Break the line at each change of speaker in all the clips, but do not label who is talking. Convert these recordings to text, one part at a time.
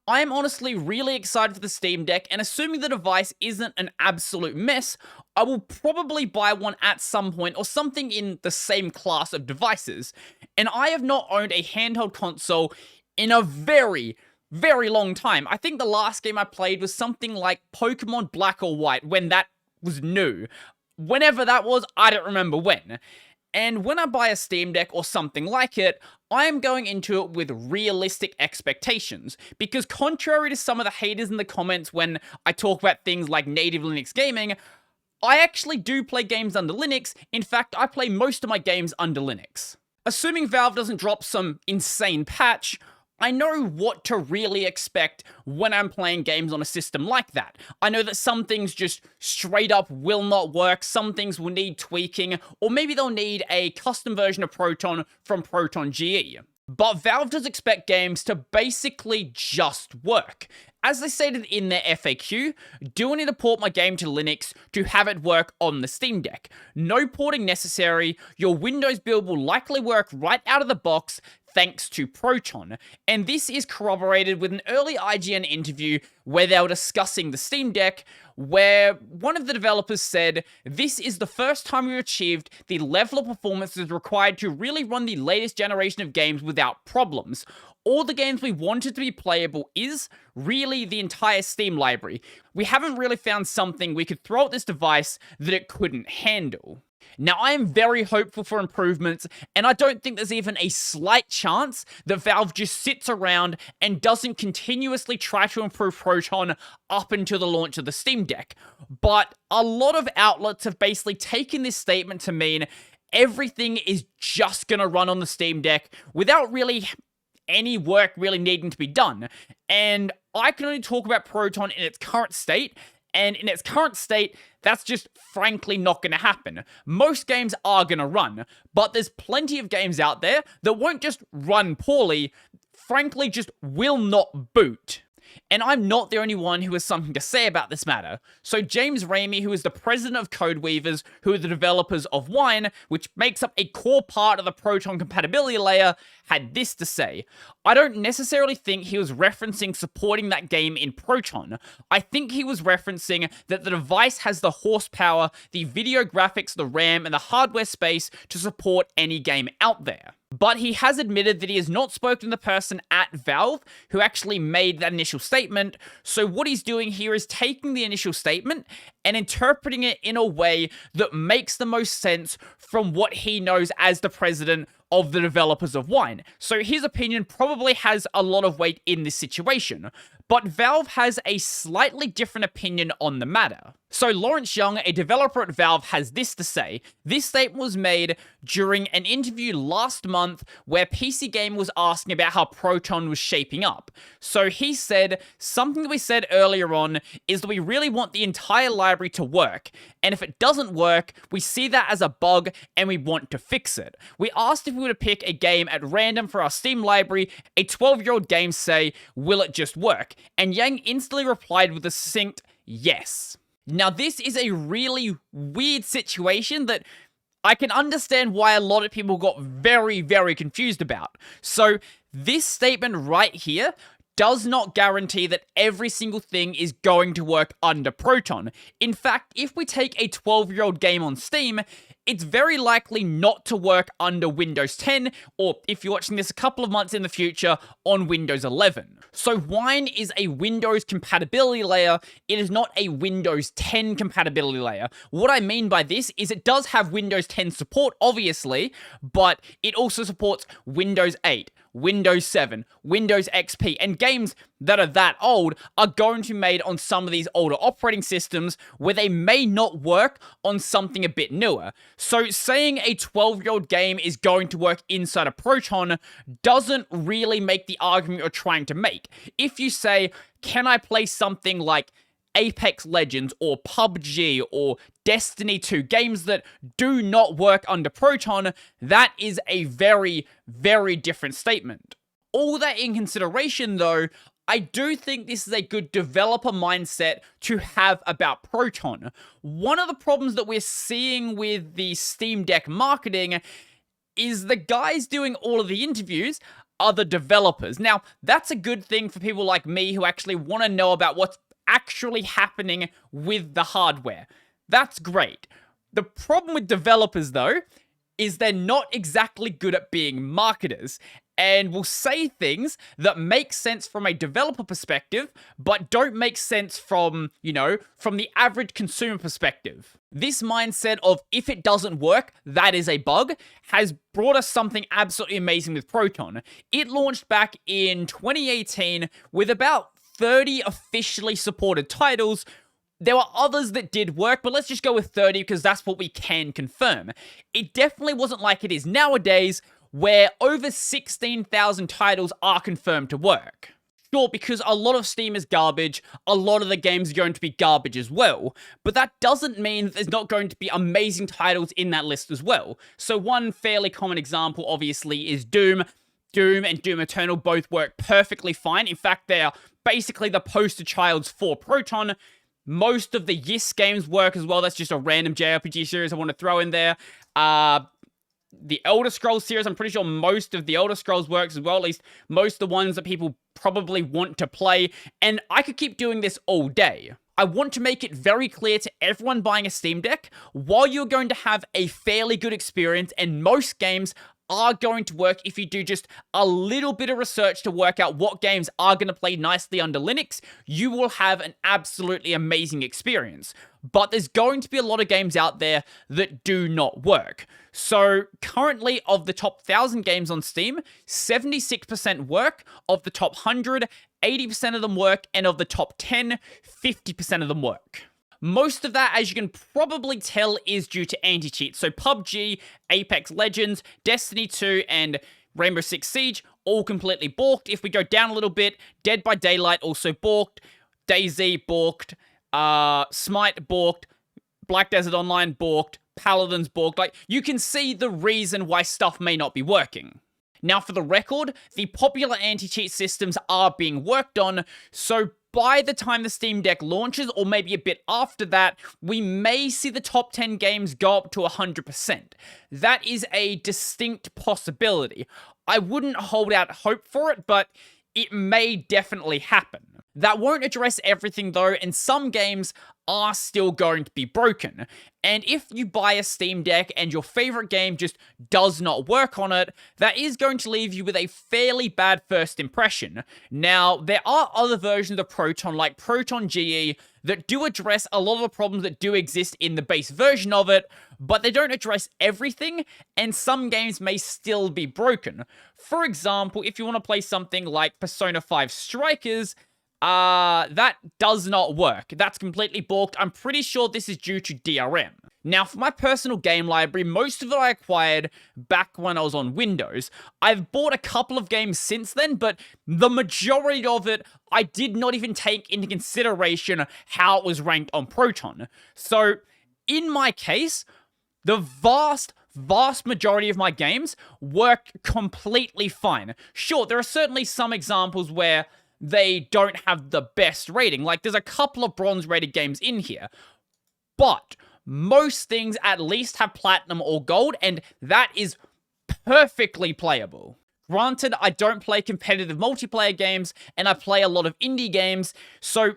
I am honestly really excited for the Steam Deck, and assuming the device isn't an absolute mess, I will probably buy one at some point or something in the same class of devices. And I have not owned a handheld console in a very, very long time. I think the last game I played was something like Pokemon Black or White when that was new. Whenever that was, I don't remember when. And when I buy a Steam Deck or something like it, I am going into it with realistic expectations, because contrary to some of the haters in the comments when I talk about things like native Linux gaming, I actually do play games under Linux. In fact, I play most of my games under Linux. Assuming Valve doesn't drop some insane patch, I know what to really expect when I'm playing games on a system like that. I know that some things just straight up will not work, some things will need tweaking, or maybe they'll need a custom version of Proton from Proton GE. But Valve does expect games to basically just work. As they stated in their FAQ, do I need to port my game to Linux to have it work on the Steam Deck? No porting necessary, your Windows build will likely work right out of the box thanks to Proton. And this is corroborated with an early IGN interview where they were discussing the Steam Deck, where one of the developers said, "This is the first time we've achieved the level of performance that's required to really run the latest generation of games without problems. All the games we wanted to be playable is really the entire Steam library. We haven't really found something we could throw at this device that it couldn't handle." Now, I am very hopeful for improvements, and I don't think there's even a slight chance that Valve just sits around and doesn't continuously try to improve Proton up until the launch of the Steam Deck. But a lot of outlets have basically taken this statement to mean everything is just going to run on the Steam Deck without really any work really needing to be done. And I can only talk about Proton in its current state, and in its current state, that's just frankly not going to happen. Most games are going to run, but there's plenty of games out there that won't just run poorly, frankly just will not boot. And I'm not the only one who has something to say about this matter. So James Ramey, who is the president of Codeweavers, who are the developers of Wine, which makes up a core part of the Proton compatibility layer, had this to say. "I don't necessarily think he was referencing supporting that game in Proton. I think he was referencing that the device has the horsepower, the video graphics, the RAM, and the hardware space to support any game out there." But he has admitted that he has not spoken to the person at Valve who actually made that initial statement, so what he's doing here is taking the initial statement and interpreting it in a way that makes the most sense from what he knows as the president of the developers of Wine. So his opinion probably has a lot of weight in this situation. But Valve has a slightly different opinion on the matter. So Lawrence Young, a developer at Valve, has this to say. This statement was made during an interview last month where PC Gamer was asking about how Proton was shaping up. So he said, "Something that we said earlier on is that we really want the entire library to work. And if it doesn't work, we see that as a bug and we want to fix it. We asked if we were to pick a game at random for our Steam library, a 12-year-old game, say, will it just work?" And Yang instantly replied with a succinct yes. Now, this is a really weird situation that I can understand why a lot of people got very, very confused about. So, this statement right here does not guarantee that every single thing is going to work under Proton. In fact, if we take a 12-year-old game on Steam, it's very likely not to work under Windows 10, or if you're watching this a couple of months in the future, on Windows 11. So Wine is a Windows compatibility layer, it is not a Windows 10 compatibility layer. What I mean by this is it does have Windows 10 support, obviously, but it also supports Windows 8, Windows 7, Windows XP, and games that are that old are going to be made on some of these older operating systems where they may not work on something a bit newer. So saying a 12-year-old game is going to work inside a Proton doesn't really make the argument you're trying to make. If you say, can I play something like Apex Legends or PUBG or Destiny 2, games that do not work under Proton, that is a very, very different statement. All that in consideration though, I do think this is a good developer mindset to have about Proton. One of the problems that we're seeing with the Steam Deck marketing is the guys doing all of the interviews other developers. Now, that's a good thing for people like me who actually want to know about what's actually happening with the hardware. That's great. The problem with developers, though, is they're not exactly good at being marketers, and will say things that make sense from a developer perspective, but don't make sense from, from the average consumer perspective. This mindset of if it doesn't work, that is a bug, has brought us something absolutely amazing with Proton. It launched back in 2018 with about 30 officially supported titles. There were others that did work, but let's just go with 30 because that's what we can confirm. It definitely wasn't like it is nowadays, where over 16,000 titles are confirmed to work. Sure, because a lot of Steam is garbage, a lot of the games are going to be garbage as well, but that doesn't mean that there's not going to be amazing titles in that list as well. So one fairly common example, obviously, is Doom. Doom and Doom Eternal both work perfectly fine. In fact, they're basically the poster childs for Proton. Most of the Yes games work as well. That's just a random JRPG series I want to throw in there. The Elder Scrolls series, I'm pretty sure most of the Elder Scrolls works as well, at least most of the ones that people probably want to play, and I could keep doing this all day. I want to make it very clear to everyone buying a Steam Deck, while you're going to have a fairly good experience, and most games are going to work if you do just a little bit of research to work out what games are going to play nicely under Linux, you will have an absolutely amazing experience. But there's going to be a lot of games out there that do not work. So currently, of the top 1,000 games on Steam, 76% work. Of the top 100, 80% of them work. And of the top 10, 50% of them work. Most of that, as you can probably tell, is due to anti-cheats. So PUBG, Apex Legends, Destiny 2, and Rainbow Six Siege all completely balked. If we go down a little bit, Dead by Daylight also balked, DayZ balked, Smite balked, Black Desert Online balked, Paladins balked. Like, you can see the reason why stuff may not be working. Now, for the record, the popular anti-cheat systems are being worked on, so by the time the Steam Deck launches, or maybe a bit after that, we may see the top 10 games go up to 100%. That is a distinct possibility. I wouldn't hold out hope for it, but it may definitely happen. That won't address everything though, and some games are still going to be broken. And if you buy a Steam Deck and your favorite game just does not work on it, that is going to leave you with a fairly bad first impression. Now, there are other versions of Proton, like Proton GE, that do address a lot of the problems that do exist in the base version of it, but they don't address everything, and some games may still be broken. For example, if you want to play something like Persona 5 Strikers, that does not work. That's completely balked. I'm pretty sure this is due to DRM. Now, for my personal game library, most of it I acquired back when I was on Windows. I've bought a couple of games since then, but the majority of it, I did not even take into consideration how it was ranked on Proton. So, in my case, the vast majority of my games work completely fine. Sure, there are certainly some examples where they don't have the best rating. Like, there's a couple of bronze-rated games in here. But most things at least have platinum or gold, and that is perfectly playable. Granted, I don't play competitive multiplayer games, and I play a lot of indie games, so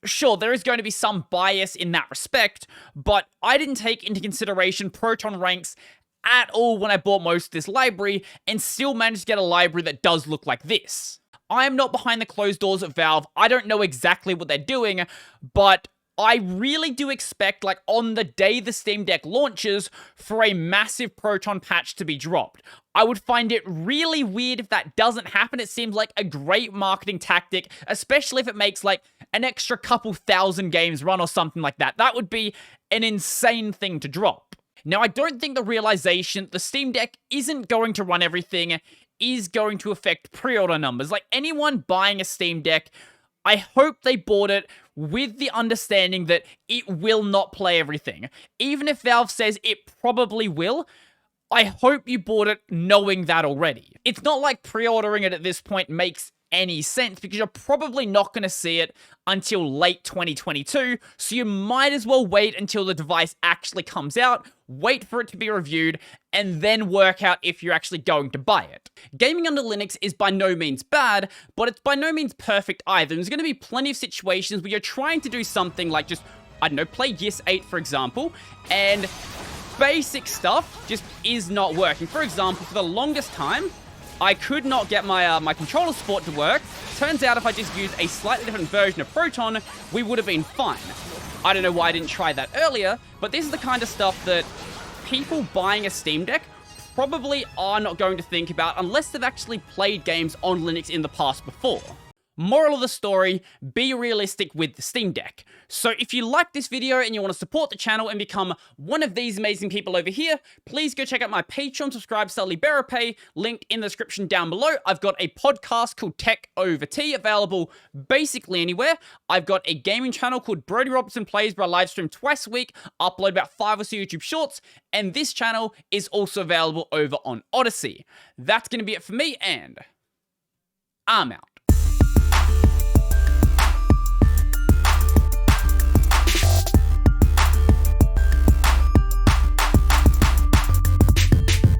sure, there is going to be some bias in that respect, but I didn't take into consideration Proton ranks at all when I bought most of this library, and still managed to get a library that does look like this. I am not behind the closed doors of Valve. I don't know exactly what they're doing, but I really do expect, like, on the day the Steam Deck launches, for a massive Proton patch to be dropped. I would find it really weird if that doesn't happen. It seems like a great marketing tactic, especially if it makes, like, an extra couple thousand games run or something like that. That would be an insane thing to drop. Now, I don't think the realization the Steam Deck isn't going to run everything is going to affect pre-order numbers. Like, anyone buying a Steam Deck, I hope they bought it with the understanding that it will not play everything. Even if Valve says it probably will, I hope you bought it knowing that already. It's not like pre-ordering it at this point makes any sense because you're probably not going to see it until late 2022, so you might as well wait until the device actually comes out, wait for it to be reviewed, and then work out if you're actually going to buy it. Gaming under Linux is by no means bad, but it's by no means perfect either. There's going to be plenty of situations where you're trying to do something like just, I don't know, play Ys 8, for example, and basic stuff just is not working. For example, for the longest time, I could not get my controller support to work. Turns out if I just used a slightly different version of Proton, we would have been fine. I don't know why I didn't try that earlier, but this is the kind of stuff that people buying a Steam Deck probably are not going to think about unless they've actually played games on Linux in the past before. Moral of the story, be realistic with the Steam Deck. So if you like this video and you want to support the channel and become one of these amazing people over here, please go check out my Patreon, subscribe, sell Libera Pay, linked in the description down below. I've got a podcast called Tech Over Tea, available basically anywhere. I've got a gaming channel called Brodie Robertson Plays, where I live stream twice a week, upload about 5 or so YouTube shorts, and this channel is also available over on Odyssey. That's going to be it for me, and I'm out.